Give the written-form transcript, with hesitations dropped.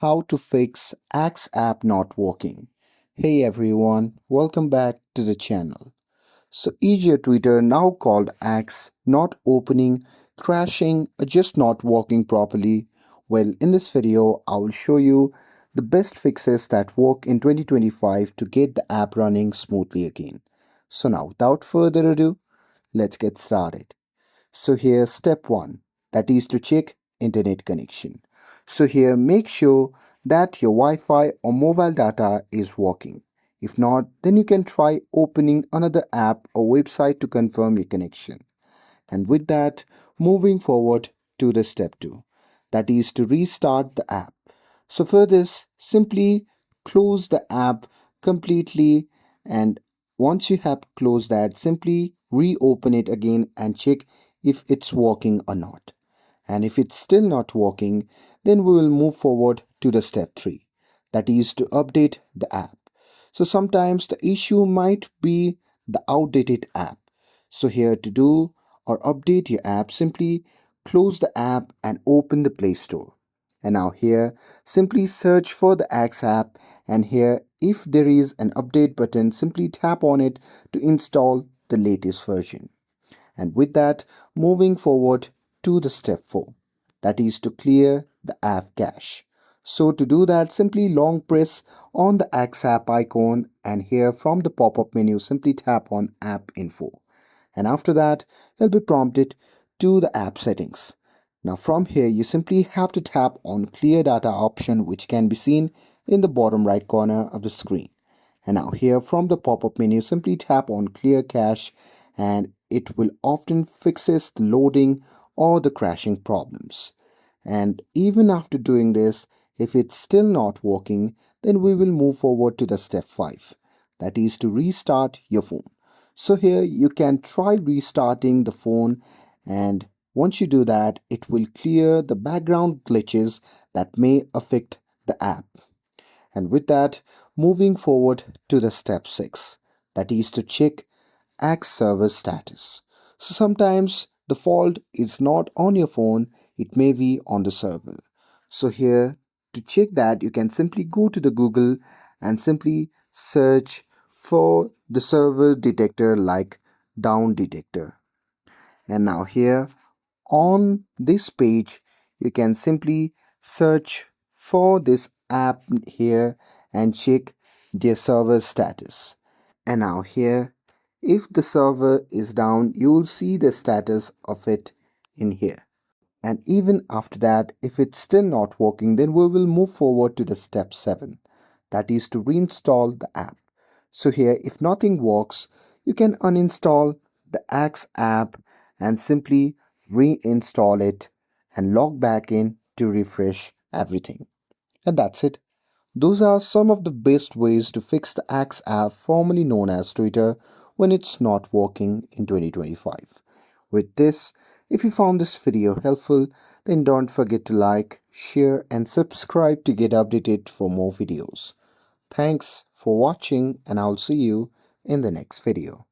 how to fix Axe app not working. Hey everyone, welcome back to the channel. So is your Twitter now called Axe not opening, crashing, or just not working properly? Well, in this video, I will show you the best fixes that work in 2025 to get the app running smoothly again. So now, without further ado, let's get started. So here step 1, that is to check internet connection. So here make sure that your Wi-Fi or mobile data is working. If not, then you can try opening another app or website to confirm your connection. And with that, moving forward to the step 2, that is to restart the app. So for this, simply close the app completely, and once you have closed that, simply reopen it again and check if it's working or not. And if it's still not working, then we will move forward to the step 3, that is to update the app. So sometimes the issue might be the outdated app. So here to do or update your app, simply close the app and open the Play Store. And now here, simply search for the Axe app, and here if there is an update button, simply tap on it to install the latest version. And with that, moving forward to the step 4, that is to clear the app cache. So to do that, simply long press on the Axe app icon, and here from the pop-up menu, simply tap on App Info. And after that, you'll be prompted to the app settings. Now from here, you simply have to tap on Clear Data option, which can be seen in the bottom right corner of the screen. And now here from the pop-up menu, simply tap on Clear Cache, and it will often fixes the loading or the crashing problems. And even after doing this, if it's still not working, then we will move forward to the step 5, that is to restart your phone. So here you can try restarting the phone, and once you do that, it will clear the background glitches that may affect the app. And with that, moving forward to the step 6, that is to check Axe server status. So sometimes the fault is not on your phone, it may be on the server. So here to check that, you can simply go to the Google and simply search for the server detector like down detector. And now here on this page, you can simply search for this app here and check their server status. And now here, if the server is down, you will see the status of it in here. And even after that, if it's still not working, then we will move forward to the step 7, that is to reinstall the app. So here, if nothing works, you can uninstall the Axe app and simply reinstall it and log back in to refresh everything. And that's it. Those are some of the best ways to fix the Axe app, formerly known as Twitter, when it's not working in 2025. With this, if you found this video helpful, then don't forget to like, share, and subscribe to get updated for more videos. Thanks for watching, and I'll see you in the next video.